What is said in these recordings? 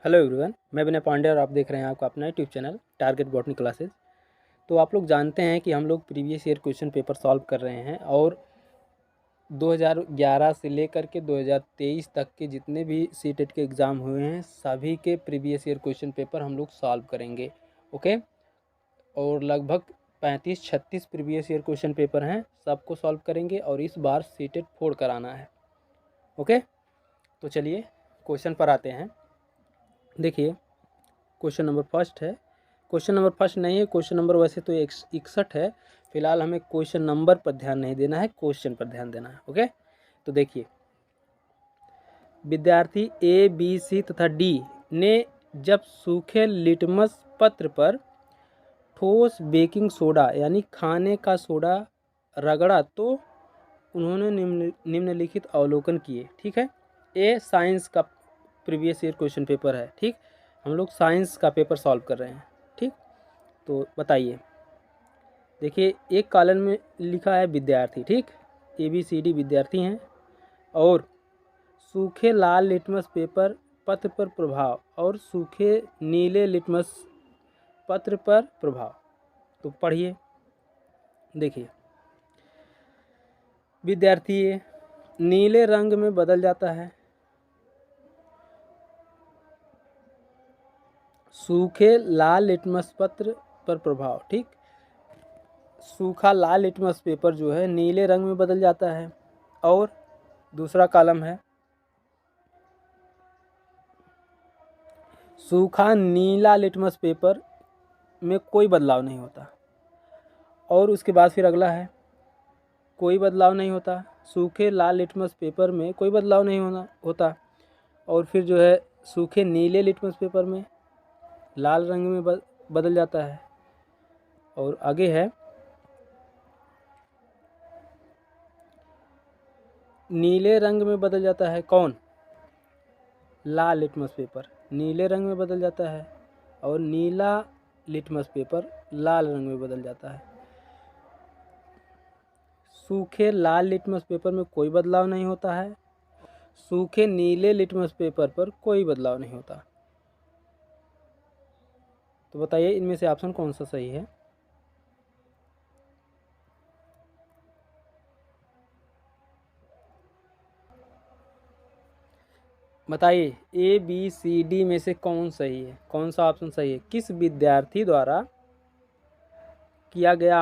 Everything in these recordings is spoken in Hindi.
हेलो एवरीवन, मैं विनय पांडे और आप देख रहे हैं आपका अपना YouTube channel target botany classes. तो आप लोग जानते हैं कि हम लोग previous year question paper solve कर रहे हैं और 2011 से लेकर के 2023 तक के जितने भी सीटेट के एग्ज़ाम हुए हैं सभी के प्रीवियस ईयर क्वेश्चन पेपर हम लोग सॉल्व करेंगे। ओके, और लगभग 35-36 प्रीवियस ईयर क्वेश्चन पेपर हैं, सबको सॉल्व करेंगे और इस बार सीटेट 4 कराना है। ओके, तो चलिए क्वेश्चन पर आते हैं। देखिए, क्वेश्चन नंबर फर्स्ट है। क्वेश्चन नंबर फर्स्ट नहीं है, क्वेश्चन नंबर वैसे तो 61 है। फिलहाल हमें क्वेश्चन नंबर पर ध्यान नहीं देना है, क्वेश्चन पर ध्यान देना है। ओके, तो देखिए, विद्यार्थी ए, बी, सी तथा डी ने जब सूखे लिटमस पत्र पर ठोस बेकिंग सोडा यानी खाने का सोडा रगड़ा तो उन्होंने निम्नलिखित अवलोकन किए। ठीक है, ए साइंस का प्रीवियस ईयर क्वेश्चन पेपर है। ठीक, हम लोग साइंस का पेपर सॉल्व कर रहे हैं। ठीक, तो बताइए। देखिए, एक कॉलम में लिखा है विद्यार्थी। ठीक, ABCD विद्यार्थी हैं और सूखे लाल लिटमस पेपर पत्र पर प्रभाव और सूखे नीले लिटमस पत्र पर प्रभाव। तो पढ़िए। देखिए, विद्यार्थी नीले रंग में बदल जाता है, सूखे लाल लिटमस पत्र पर प्रभाव। ठीक, सूखा लाल लिटमस पेपर जो है नीले रंग में बदल जाता है। और दूसरा कॉलम है, सूखा नीला लिटमस पेपर में कोई बदलाव नहीं होता। और उसके बाद फिर अगला है, कोई बदलाव नहीं होता। सूखे लाल लिटमस पेपर में कोई बदलाव नहीं होता। और फिर जो है सूखे नीले लिटमस पेपर में लाल रंग में बदल जाता है। और आगे है, नीले रंग में बदल जाता है कौन? लाल लिटमस पेपर नीले रंग में बदल जाता है और नीला लिटमस पेपर लाल रंग में बदल जाता है। सूखे लाल लिटमस पेपर में कोई बदलाव नहीं होता है, सूखे नीले लिटमस पेपर पर कोई बदलाव नहीं होता। तो बताइए इनमें से ऑप्शन कौन सा सही है? बताइए ABCD में से कौन सही है, कौन सा ऑप्शन सही है? किस विद्यार्थी द्वारा किया गया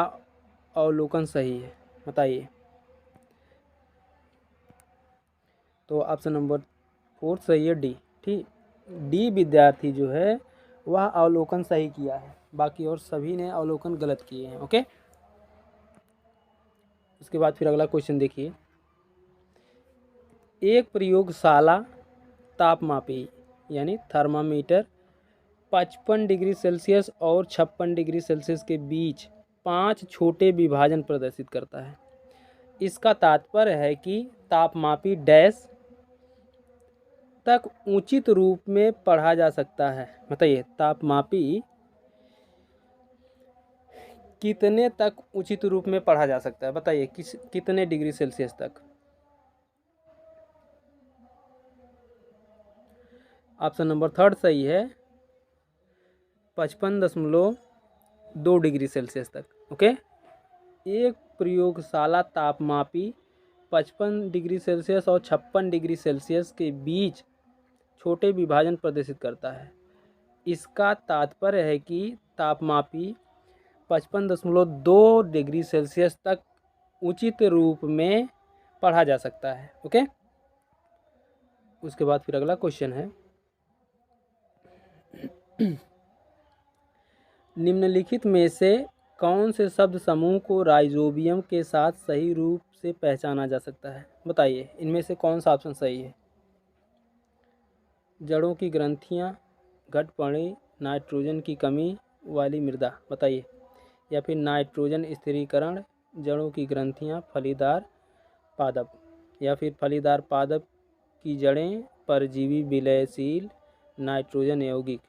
अवलोकन सही है? बताइए। तो ऑप्शन नंबर 4 सही है, डी। ठीक, डी विद्यार्थी जो है वह अवलोकन सही किया है, बाकी और सभी ने अवलोकन गलत किए हैं। ओके, उसके बाद फिर अगला क्वेश्चन देखिए। एक प्रयोगशाला तापमापी यानी थर्मामीटर 55 डिग्री सेल्सियस और 56 डिग्री सेल्सियस के बीच 5 छोटे विभाजन प्रदर्शित करता है। इसका तात्पर्य है कि तापमापी डैश तक उचित रूप में पढ़ा जा सकता है। बताइए, तापमापी कितने तक उचित रूप में पढ़ा जा सकता है? बताइए, कितने डिग्री सेल्सियस तक? ऑप्शन नंबर 3 सही है, 55.2 डिग्री सेल्सियस तक। ओके, एक प्रयोगशाला तापमापी 55 डिग्री सेल्सियस और 56 डिग्री सेल्सियस के बीच छोटे विभाजन प्रदर्शित करता है। इसका तात्पर्य है कि तापमापी 55.2 डिग्री सेल्सियस तक उचित रूप में पढ़ा जा सकता है। ओके, उसके बाद फिर अगला क्वेश्चन है, निम्नलिखित में से कौन से शब्द समूह को राइजोबियम के साथ सही रूप से पहचाना जा सकता है? बताइए, इनमें से कौन सा ऑप्शन सही है? जड़ों की ग्रंथियां, घटपड़ी, नाइट्रोजन की कमी वाली मृदा। बताइए, या फिर नाइट्रोजन स्थिरीकरण, जड़ों की ग्रंथियां, फलीदार पादप, या फिर फलीदार पादप की जड़ें परजीवी विलयशील नाइट्रोजन यौगिक,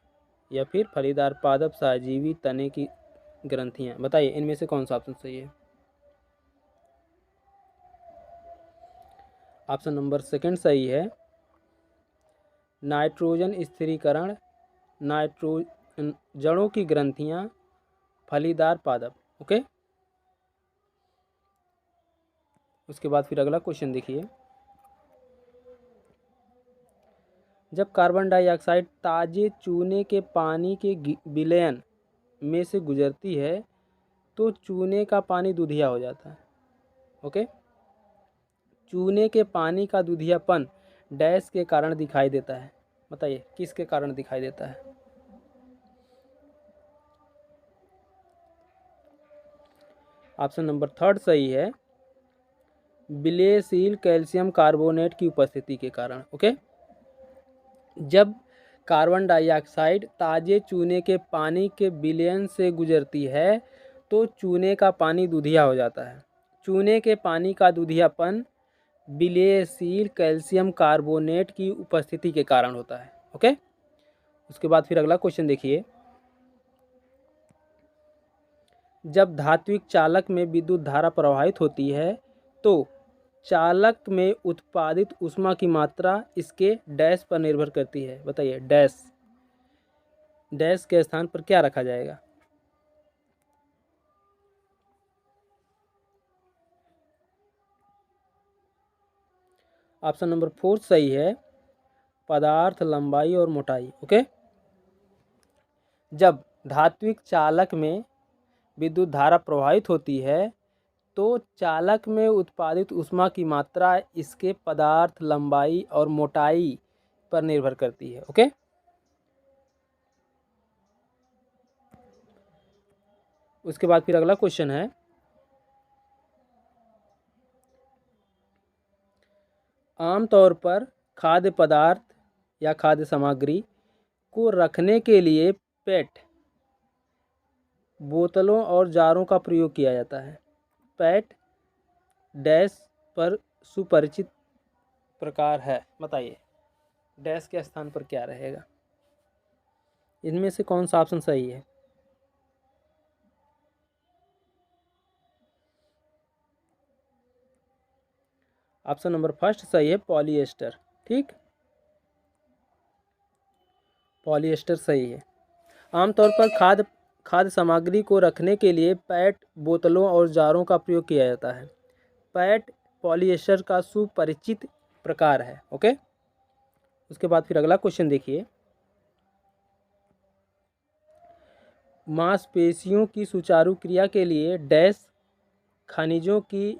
या फिर फलीदार पादप सहजीवी तने की ग्रंथियां। बताइए, इनमें से कौन सा ऑप्शन सही है? ऑप्शन नंबर 2 सही है, नाइट्रोजन स्थिरीकरण नाइट्रो जड़ों की ग्रंथियां, फलीदार पादप। ओके, उसके बाद फिर अगला क्वेश्चन देखिए। जब कार्बन डाइऑक्साइड ताजे चूने के पानी के विलयन में से गुजरती है तो चूने का पानी दूधिया हो जाता है। ओके, चूने के पानी का दूधियापन डैश के कारण दिखाई देता है। बताइए किसके कारण दिखाई देता है? ऑप्शन नंबर थर्ड सही है, विलयशील कैल्शियम कार्बोनेट की उपस्थिति के कारण। ओके, जब कार्बन डाइऑक्साइड ताजे चूने के पानी के विलयन से गुजरती है तो चूने का पानी दूधिया हो जाता है। चूने के पानी का दूधियापन विलयशील कैल्शियम कार्बोनेट की उपस्थिति के कारण होता है। ओके, उसके बाद फिर अगला क्वेश्चन देखिए। जब धात्विक चालक में विद्युत धारा प्रवाहित होती है तो चालक में उत्पादित ऊष्मा की मात्रा इसके डैश पर निर्भर करती है। बताइए डैश, डैश के स्थान पर क्या रखा जाएगा? ऑप्शन नंबर फोर सही है, पदार्थ, लंबाई और मोटाई। ओके, जब धात्विक चालक में विद्युत धारा प्रवाहित होती है तो चालक में उत्पादित ऊष्मा की मात्रा इसके पदार्थ, लंबाई और मोटाई पर निर्भर करती है। ओके, उसके बाद फिर अगला क्वेश्चन है, आमतौर पर खाद्य पदार्थ या खाद्य सामग्री को रखने के लिए पेट बोतलों और जारों का प्रयोग किया जाता है। पेट डैश पर सुपरिचित प्रकार है। बताइए डैश के स्थान पर क्या रहेगा? इनमें से कौन सा ऑप्शन सही है? ऑप्शन नंबर फर्स्ट सही है, पॉलिएस्टर। ठीक, पॉलिएस्टर सही है। आमतौर पर खाद्य सामग्री को रखने के लिए पैट बोतलों और जारों का प्रयोग किया जाता है। पैट पॉलिएस्टर का सुपरिचित प्रकार है। ओके, उसके बाद फिर अगला क्वेश्चन देखिए। मांसपेशियों की सुचारू क्रिया के लिए डैश खनिजों की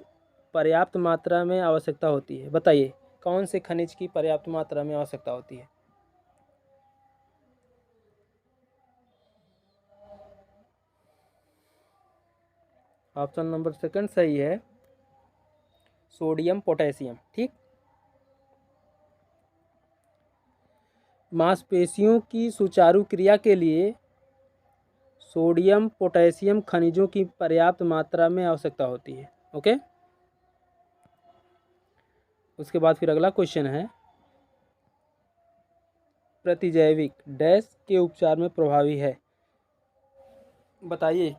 पर्याप्त मात्रा में आवश्यकता होती है। बताइए कौन से खनिज की पर्याप्त मात्रा में आवश्यकता होती है? ऑप्शन नंबर सेकंड सही है, सोडियम पोटेशियम। ठीक, मांसपेशियों की सुचारू क्रिया के लिए सोडियम पोटेशियम खनिजों की पर्याप्त मात्रा में आवश्यकता होती है। ओके, उसके बाद फिर अगला क्वेश्चन है, प्रतिजैविक डैश के उपचार में प्रभावी है। बताइए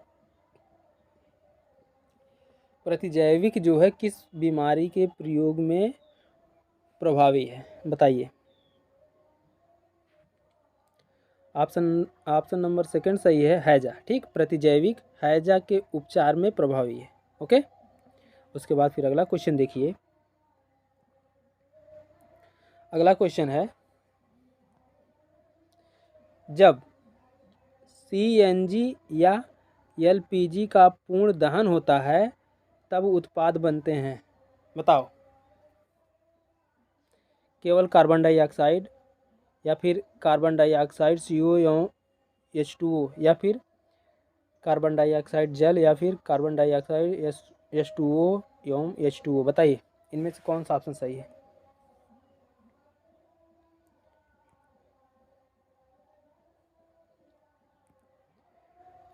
प्रतिजैविक जो है किस बीमारी के प्रयोग में प्रभावी है? बताइए। ऑप्शन नंबर सेकंड सही है, हैजा। ठीक, प्रतिजैविक हैजा के उपचार में प्रभावी है। ओके, उसके बाद फिर अगला क्वेश्चन देखिए। अगला क्वेश्चन है, जब सीएनजी या एलपीजी का पूर्ण दहन होता है तब उत्पाद बनते हैं। बताओ, केवल कार्बन डाइऑक्साइड या फिर कार्बन डाइऑक्साइड CO एवं H2O या फिर कार्बन डाइऑक्साइड जल या फिर कार्बन डाइऑक्साइड H2O एवं H2O। बताइए इनमें से कौन सा ऑप्शन सही है?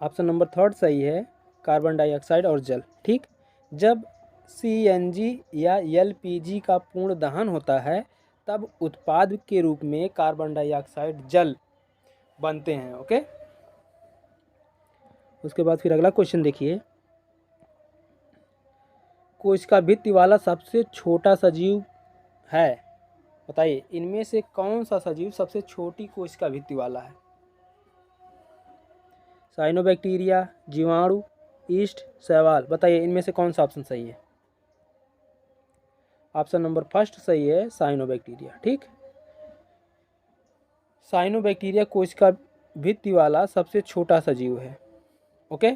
ऑप्शन नंबर थर्ड सही है, कार्बन डाइऑक्साइड और जल। ठीक, जब CNG या LPG का पूर्ण दहन होता है तब उत्पाद के रूप में कार्बन डाइऑक्साइड जल बनते हैं। ओके, उसके बाद फिर अगला क्वेश्चन देखिए। कोशिका भित्ति वाला सबसे छोटा सजीव है। बताइए इनमें से कौन सा सजीव सबसे छोटी कोशिका भित्ति वाला है? साइनोबैक्टीरिया, जीवाणु, ईस्ट, शैवाल। बताइए इनमें से कौन सा ऑप्शन सही है। ऑप्शन नंबर फर्स्ट सही है, साइनोबैक्टीरिया। ठीक, साइनोबैक्टीरिया कोशिका भित्ति वाला सबसे छोटा सा जीव है। ओके,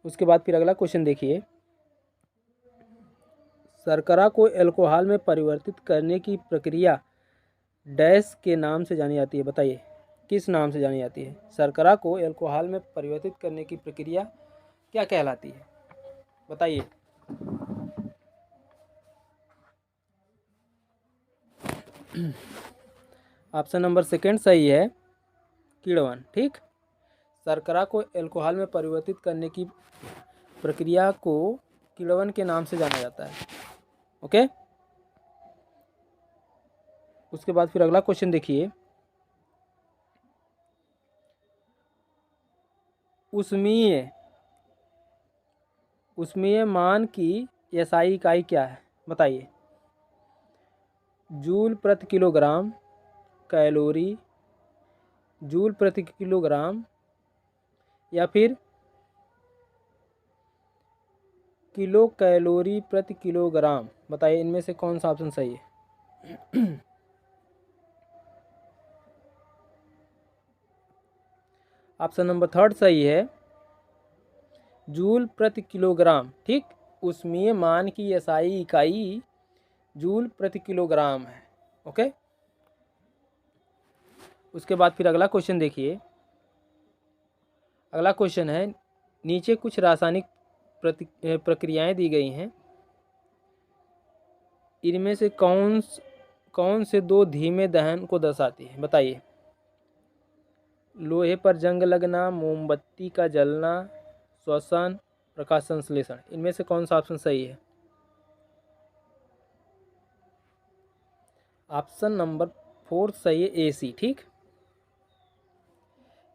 उसके बाद फिर अगला क्वेश्चन देखिए, शर्करा को अल्कोहल में परिवर्तित करने की प्रक्रिया डैश के नाम से जानी जाती है। बताइए किस नाम से जानी जाती है। शर्करा को अल्कोहल में परिवर्तित करने की प्रक्रिया क्या कहलाती है। बताइए। ऑप्शन नंबर सेकंड सही है, किण्वन। ठीक, शर्करा को अल्कोहल में परिवर्तित करने की प्रक्रिया को किण्वन के नाम से जाना जाता है। ओके, उसके बाद फिर अगला क्वेश्चन देखिए, उष्मीय मान की एसआई इकाई क्या है। बताइए। जूल प्रति किलोग्राम, कैलोरी, जूल प्रति किलोग्राम, या फिर किलो कैलोरी प्रति किलोग्राम। बताइए इनमें से कौन सा ऑप्शन सही है। ऑप्शन नंबर थर्ड सही है, जूल प्रति किलोग्राम। ठीक, उष्मीय मान की एसआई इकाई जूल प्रति किलोग्राम है। ओके, उसके बाद फिर अगला क्वेश्चन देखिए, अगला क्वेश्चन है, नीचे कुछ रासायनिक प्रक्रियाएं दी गई हैं, इनमें से कौन से दो धीमे दहन को दर्शाती है। बताइए। लोहे पर जंग लगना, मोमबत्ती का जलना, श्वसन, प्रकाश संश्लेषण। इनमें से कौन सा ऑप्शन सही है। ऑप्शन नंबर फोर्थ सही है, एसी। ठीक,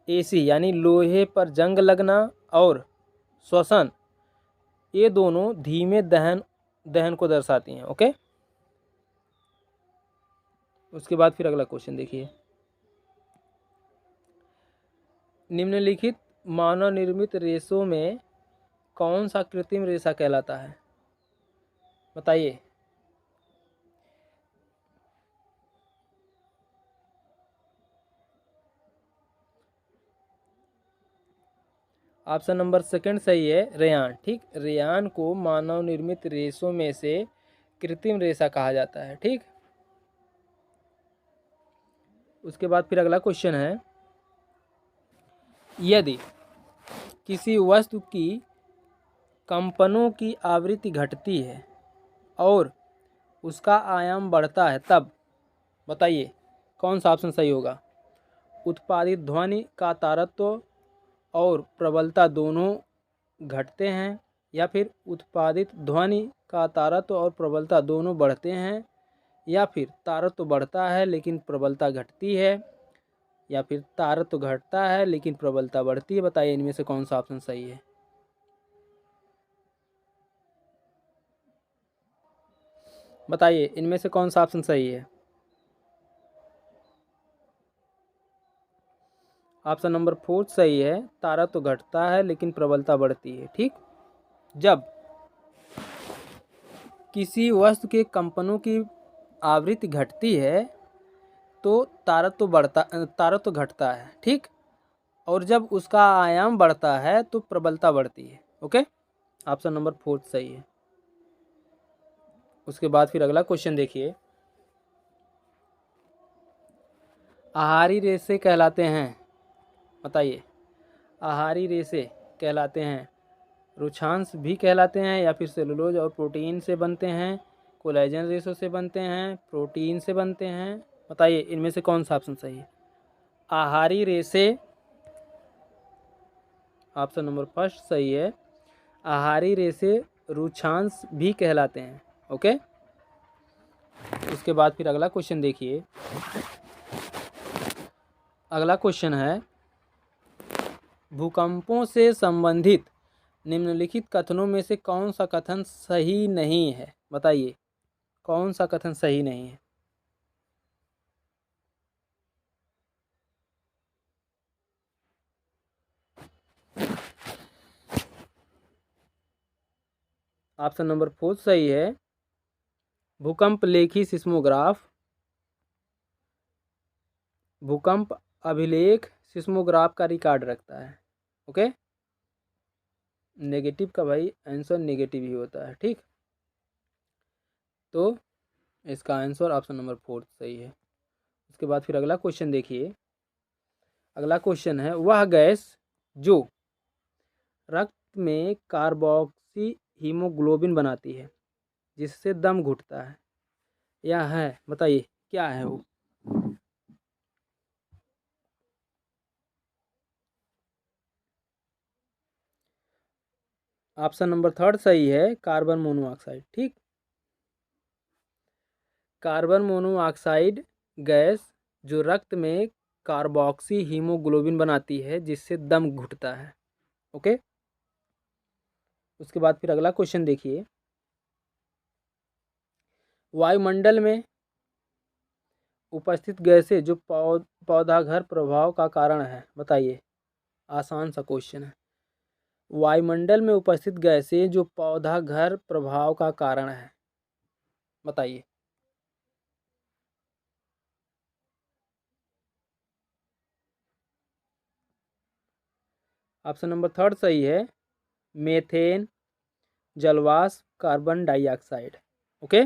एसी यानी लोहे पर जंग लगना और श्वसन, ये दोनों धीमे दहन को दर्शाती हैं। ओके, उसके बाद फिर अगला क्वेश्चन देखिए, निम्नलिखित मानव निर्मित रेशों में कौन सा कृत्रिम रेशा कहलाता है। बताइए। ऑप्शन नंबर सेकंड सही है, रेयान। ठीक, रेयान को मानव निर्मित रेशों में से कृत्रिम रेशा कहा जाता है। ठीक, उसके बाद फिर अगला क्वेश्चन है, यदि किसी वस्तु की कंपनों की आवृत्ति घटती है और उसका आयाम बढ़ता है तब। बताइए कौन सा ऑप्शन सही होगा। उत्पादित ध्वनि का तारत्व और प्रबलता दोनों घटते हैं, या फिर उत्पादित ध्वनि का तारत्व और प्रबलता दोनों बढ़ते हैं, या फिर तारत्व बढ़ता है लेकिन प्रबलता घटती है, या फिर तारत्व घटता है लेकिन प्रबलता बढ़ती है। बताइए इनमें से कौन सा ऑप्शन सही है। बताइए इनमें से कौन सा ऑप्शन सही है। ऑप्शन नंबर फोर्थ सही है, तारत्व घटता है लेकिन प्रबलता बढ़ती है। ठीक, जब किसी वस्तु के कंपनों की आवृत्ति घटती है तो तारत्व घटता है। ठीक, और जब उसका आयाम बढ़ता है तो प्रबलता बढ़ती है। ओके, ऑप्शन नंबर फोर्थ सही है। उसके बाद फिर अगला क्वेश्चन देखिए, आहारी रेशे कहलाते हैं। बताइए। आहारी रेशे कहलाते हैं, रुक्षांश भी कहलाते हैं, या फिर सेलुलोज और प्रोटीन से बनते हैं, कोलेजन रेशों से बनते हैं, प्रोटीन से बनते हैं। बताइए इनमें से कौन सा ऑप्शन सही है। आहारी रेशे, ऑप्शन नंबर फर्स्ट सही है, आहारी रेशे रुक्षांश भी कहलाते हैं। ओके, उसके बाद फिर अगला क्वेश्चन देखिए, अगला क्वेश्चन है, भूकंपों से संबंधित निम्नलिखित कथनों में से कौन सा कथन सही नहीं है। बताइए कौन सा कथन सही नहीं है। ऑप्शन नंबर 4 सही है। भूकंप लेखी सिस्मोग्राफ, भूकंप अभिलेख सिस्मोग्राफ का रिकॉर्ड रखता है। ओके, नेगेटिव का भाई आंसर नेगेटिव ही होता है। ठीक, तो इसका आंसर ऑप्शन नंबर 4 सही है। उसके बाद फिर अगला क्वेश्चन देखिए। अगला क्वेश्चन है, वह गैस जो रक्त में कार्बोक्सी हीमोग्लोबिन बनाती है जिससे दम घुटता है, यह है, बताइए क्या है वो। ऑप्शन नंबर 3 सही है, कार्बन मोनोऑक्साइड। ठीक, कार्बन मोनोऑक्साइड गैस जो रक्त में कार्बोक्सी हीमोग्लोबिन बनाती है जिससे दम घुटता है। ओके, उसके बाद फिर अगला क्वेश्चन देखिए। वायुमंडल में उपस्थित गैसें जो पौधाघर प्रभाव का कारण है, बताइए। आसान सा क्वेश्चन है। वायुमंडल में उपस्थित गैसें जो पौधाघर प्रभाव का कारण है, बताइए। ऑप्शन नंबर 3 सही है, मेथेन, जलवाष्प, कार्बन डाइऑक्साइड। ओके,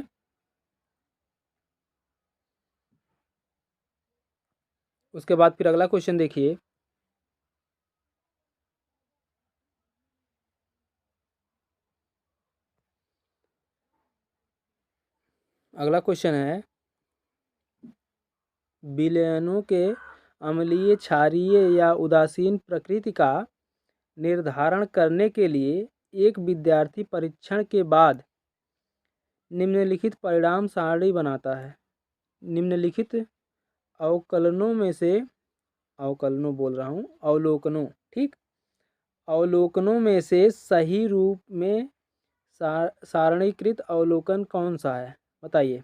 उसके बाद फिर अगला क्वेश्चन देखिए। अगला क्वेश्चन है, विलयनों के अम्लीय, क्षारीय या उदासीन प्रकृति का निर्धारण करने के लिए एक विद्यार्थी परीक्षण के बाद निम्नलिखित परिणाम सारणी बनाता है। निम्नलिखित अवकलनों में से, अवकलनों बोल रहा हूँ, अवलोकनों, ठीक, अवलोकनों में से सही रूप में सारणीकृत अवलोकन कौन सा है, बताइए।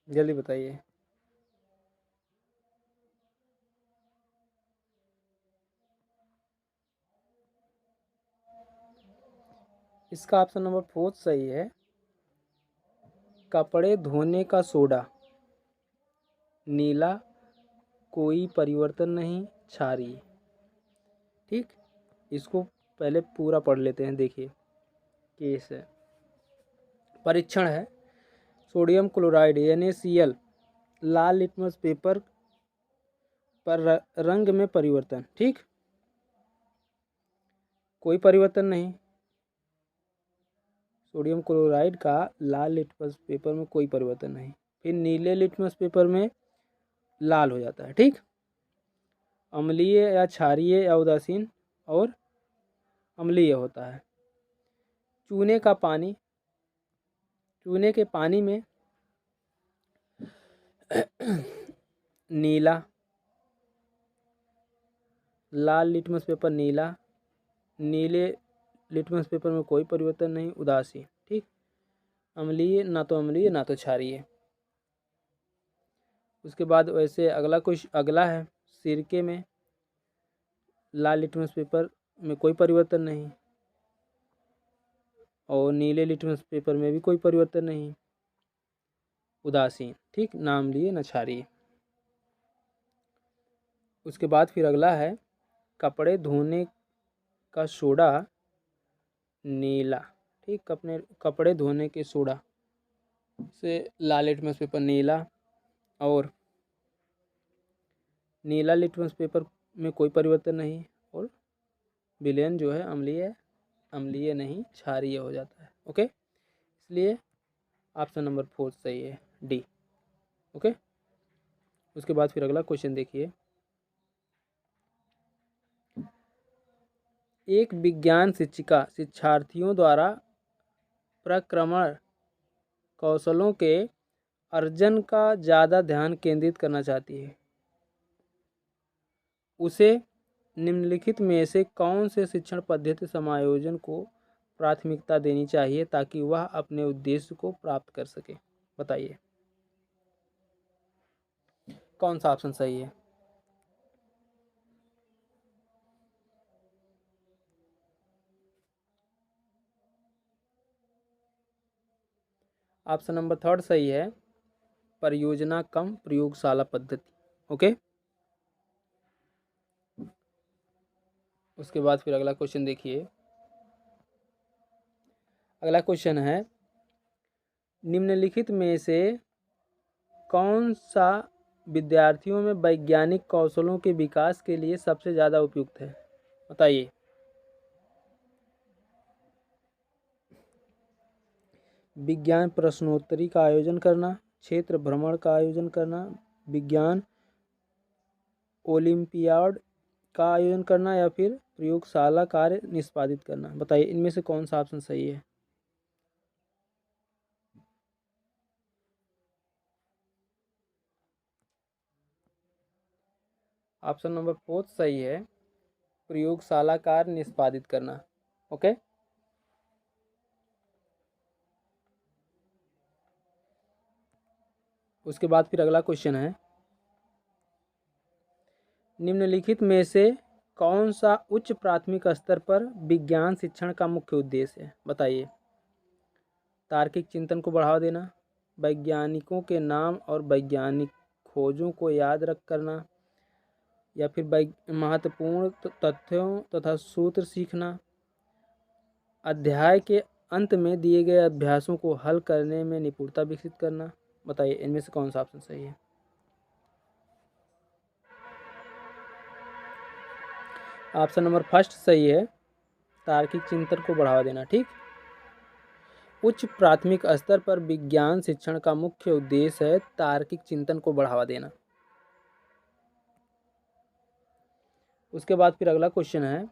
जल्दी बताइए। इसका ऑप्शन नंबर 4 सही है, कपड़े धोने का सोडा, नीला, कोई परिवर्तन नहीं, क्षारीय। ठीक, इसको पहले पूरा पढ़ लेते हैं। देखिए, केस है, परीक्षण है, सोडियम क्लोराइड NaCl, लाल लिटमस पेपर पर रंग में परिवर्तन। ठीक, कोई परिवर्तन नहीं, सोडियम क्लोराइड का लाल लिटमस पेपर में कोई परिवर्तन नहीं। फिर नीले लिटमस पेपर में लाल हो जाता है। ठीक, अम्लीय या क्षारीय या उदासीन और अम्लीय होता है। चूने का पानी, चूने के पानी में नीला, लाल लिटमस पेपर नीला, नीले लिटमस पेपर में कोई परिवर्तन नहीं, उदासीन। ठीक, अम्लीय, ना तो अम्लीय ना तो क्षारीय। उसके बाद वैसे अगला कुछ अगला है, सिरके में लाल लिटमस पेपर में कोई परिवर्तन नहीं और नीले लिटमस पेपर में भी कोई परिवर्तन नहीं, उदासीन। ठीक, ना अम्लीय ना क्षारीय। उसके बाद फिर अगला है, कपड़े धोने का सोडा नीला। ठीक, कपड़े धोने के सोडा से लाल लिटमस पेपर नीला और नीला लिटमस पेपर में कोई परिवर्तन नहीं और विलयन जो है अम्लीय, अम्लीय नहीं क्षारीय हो जाता है। ओके, इसलिए ऑप्शन नंबर 4 सही है, डी। ओके, उसके बाद फिर अगला क्वेश्चन देखिए। एक विज्ञान शिक्षिका शिक्षार्थियों द्वारा प्रक्रमण कौशलों के अर्जन का ज़्यादा ध्यान केंद्रित करना चाहती है। उसे निम्नलिखित में से कौन से शिक्षण पद्धति समायोजन को प्राथमिकता देनी चाहिए ताकि वह अपने उद्देश्य को प्राप्त कर सके? बताइए कौन सा ऑप्शन सही है। ऑप्शन नंबर थर्ड सही है, परियोजना कम प्रयोगशाला पद्धति। ओके, उसके बाद फिर अगला क्वेश्चन देखिए। अगला क्वेश्चन है, निम्नलिखित में से कौन सा विद्यार्थियों में वैज्ञानिक कौशलों के विकास के लिए सबसे ज़्यादा उपयुक्त है? बताइए। विज्ञान प्रश्नोत्तरी का आयोजन करना, क्षेत्र भ्रमण का आयोजन करना, विज्ञान ओलंपियाड का आयोजन करना या फिर प्रयोगशाला कार्य निष्पादित करना? बताइए इनमें से कौन सा ऑप्शन सही है। ऑप्शन नंबर फोर्थ सही है, प्रयोगशाला कार्य निष्पादित करना। ओके, उसके बाद फिर अगला क्वेश्चन है, निम्नलिखित में से कौन सा उच्च प्राथमिक स्तर पर विज्ञान शिक्षण का मुख्य उद्देश्य है? बताइए। तार्किक चिंतन को बढ़ावा देना, वैज्ञानिकों के नाम और वैज्ञानिक खोजों को याद रख करना, या फिर महत्वपूर्ण तथ्यों तथा सूत्र सीखना, अध्याय के अंत में दिए गए अभ्यासों को हल करने में निपुणता विकसित करना? बताइए इनमें से कौन सा ऑप्शन सही है। ऑप्शन नंबर फर्स्ट सही है, तार्किक चिंतन को बढ़ावा देना। ठीक, उच्च प्राथमिक स्तर पर विज्ञान शिक्षण का मुख्य उद्देश्य है तार्किक चिंतन को बढ़ावा देना। उसके बाद फिर अगला क्वेश्चन है,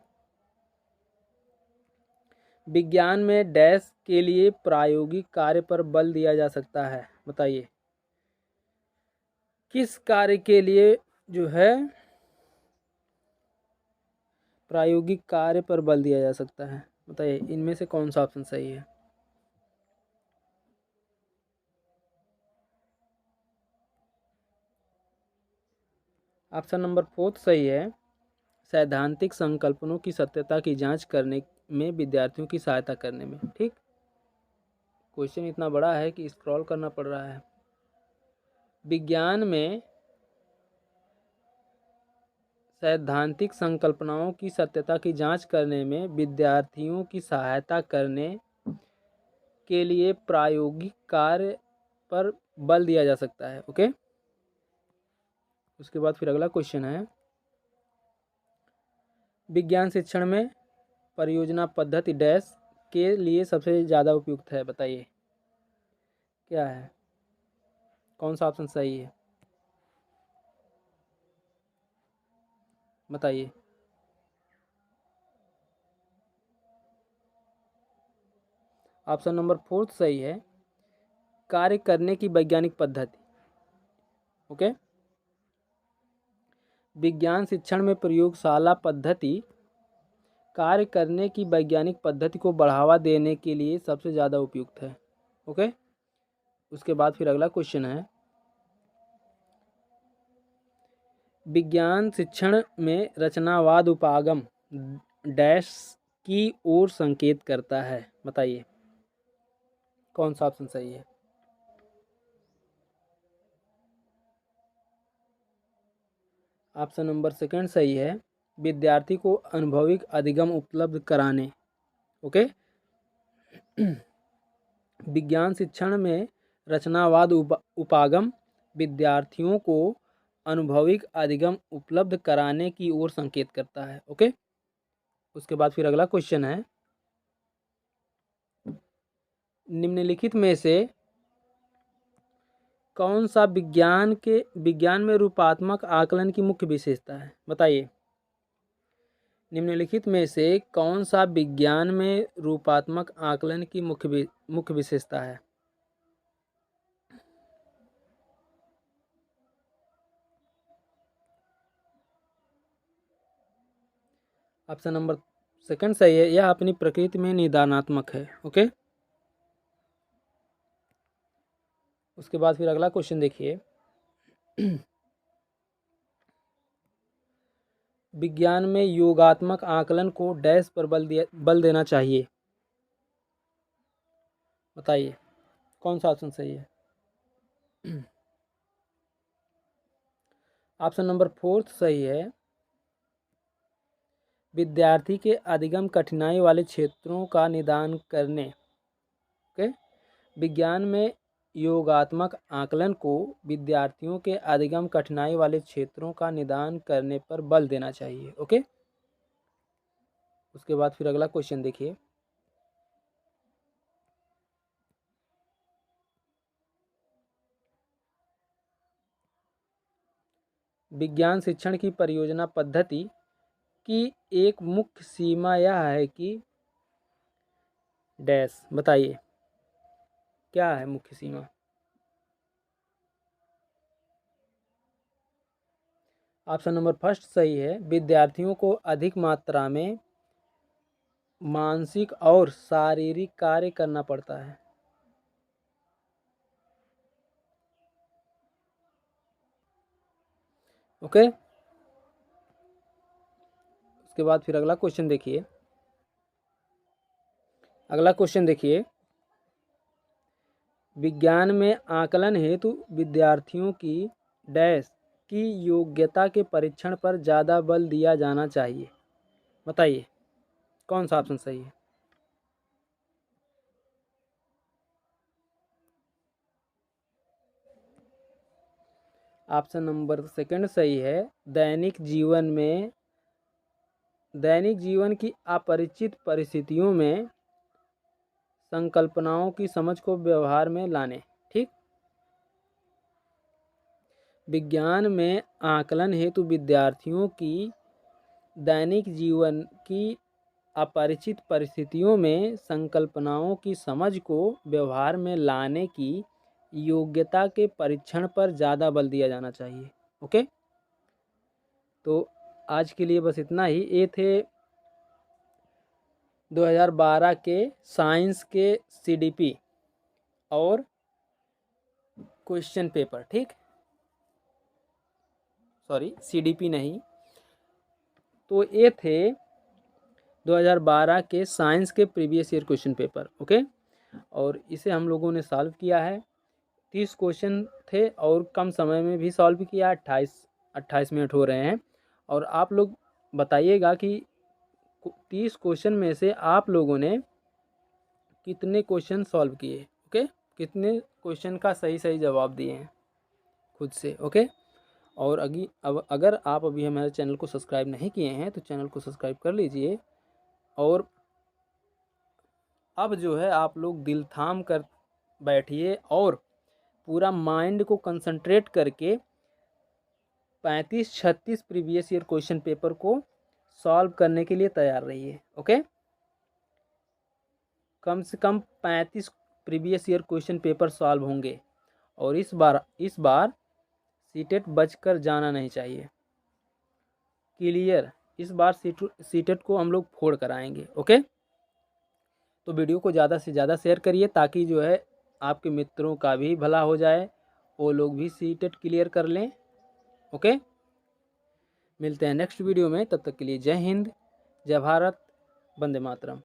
विज्ञान में डैश के लिए प्रायोगिक कार्य पर बल दिया जा सकता है? बताइए किस कार्य के लिए जो है प्रायोगिक कार्य पर बल दिया जा सकता है? बताइए इनमें से कौन सा ऑप्शन सही है। ऑप्शन नंबर फोर्थ सही है, सैद्धांतिक संकल्पनों की सत्यता की जांच करने में विद्यार्थियों की सहायता करने में। ठीक, क्वेश्चन इतना बड़ा है कि स्क्रॉल करना पड़ रहा है। विज्ञान में सैद्धांतिक संकल्पनाओं की सत्यता की जांच करने में विद्यार्थियों की सहायता करने के लिए प्रायोगिक कार्य पर बल दिया जा सकता है। ओके, उसके बाद फिर अगला क्वेश्चन है, विज्ञान शिक्षण में परियोजना पद्धति डैश के लिए सबसे ज़्यादा उपयुक्त है? बताइए क्या है, कौन सा ऑप्शन सही है। बताइए। ऑप्शन नंबर फोर्थ सही है, कार्य करने की वैज्ञानिक पद्धति। ओके, विज्ञान शिक्षण में प्रयोगशाला पद्धति कार्य करने की वैज्ञानिक पद्धति को बढ़ावा देने के लिए सबसे ज़्यादा उपयुक्त है। ओके, उसके बाद फिर अगला क्वेश्चन है, विज्ञान शिक्षण में रचनावाद उपागम डैश की ओर संकेत करता है? बताइए कौन सा ऑप्शन सही है। ऑप्शन नंबर सेकंड सही है, विद्यार्थी को अनुभविक अधिगम उपलब्ध कराने। ओके, विज्ञान शिक्षण में रचनावाद उपागम विद्यार्थियों को अनुभविक अधिगम उपलब्ध कराने की ओर संकेत करता है। ओके, उसके बाद फिर अगला क्वेश्चन है, निम्नलिखित में से कौन सा विज्ञान में रूपात्मक आकलन की मुख्य विशेषता है? बताइए निम्नलिखित में से कौन सा विज्ञान में रूपात्मक आकलन की मुख्य विशेषता है? ऑप्शन नंबर सेकंड सही है। यह अपनी प्रकृति में निदानात्मक है। ओके, उसके बाद फिर अगला क्वेश्चन देखिए। विज्ञान में योगात्मक आकलन को डैश पर बल देना चाहिए। बताइए कौन सा ऑप्शन सही है। ऑप्शन नंबर फोर्थ सही है। विद्यार्थी के अधिगम कठिनाई वाले क्षेत्रों का निदान करने। ओके, विज्ञान में योगात्मक आकलन को विद्यार्थियों के अधिगम कठिनाई वाले क्षेत्रों का निदान करने पर बल देना चाहिए। ओके, उसके बाद फिर अगला क्वेश्चन देखिए। विज्ञान शिक्षण की परियोजना पद्धति की एक मुख्य सीमा यह है कि डैश। बताइए क्या है मुख्य सीमा। ऑप्शन नंबर फर्स्ट सही है। विद्यार्थियों को अधिक मात्रा में मानसिक और शारीरिक कार्य करना पड़ता है। ओके, उसके बाद फिर अगला क्वेश्चन देखिए। अगला क्वेश्चन देखिए। विज्ञान में आकलन हेतु विद्यार्थियों की डैश की योग्यता के परीक्षण पर ज़्यादा बल दिया जाना चाहिए। बताइए कौन सा ऑप्शन सही है। ऑप्शन नंबर सेकंड सही है। दैनिक जीवन की अपरिचित परिस्थितियों में संकल्पनाओं की समझ को व्यवहार में लाने। ठीक, विज्ञान में आकलन हेतु विद्यार्थियों की दैनिक जीवन की अपरिचित परिस्थितियों में संकल्पनाओं की समझ को व्यवहार में लाने की योग्यता के परीक्षण पर ज़्यादा बल दिया जाना चाहिए। ओके, तो आज के लिए बस इतना ही। ये थे 2012 के साइंस के सीडीपी और क्वेश्चन पेपर। ठीक, सॉरी सीडीपी नहीं, तो ये थे 2012 के साइंस के previous year question paper. Okay, और इसे हम लोगों ने सॉल्व किया है। 30 क्वेश्चन थे और कम समय में भी सॉल्व किया। 28 मिनट हो रहे हैं। और आप लोग बताइएगा कि 30 क्वेश्चन में से आप लोगों ने कितने क्वेश्चन सॉल्व किए। ओके, कितने क्वेश्चन का सही सही जवाब दिए हैं खुद से। ओके, और अब अगर आप अभी हमारे चैनल को सब्सक्राइब नहीं किए हैं तो चैनल को सब्सक्राइब कर लीजिए। और अब जो है आप लोग दिल थाम कर बैठिए और पूरा माइंड को कंसंट्रेट करके 35-36 प्रीवियस ईयर क्वेश्चन पेपर को सॉल्व करने के लिए तैयार रहिए। ओके, कम से कम 35 previous year question paper solve होंगे और इस बार सीटेट बचकर जाना नहीं चाहिए। क्लियर, इस बार सीटेट को हम लोग फोड़ कर आएंगे। ओके, तो वीडियो को ज़्यादा से ज़्यादा शेयर करिए ताकि जो है आपके मित्रों का भी भला हो जाए, वो लोग भी सीटेट क्लियर कर लें। ओके, मिलते हैं नेक्स्ट वीडियो में। तब तक के लिए जय हिंद, जय भारत, वंदे मातरम।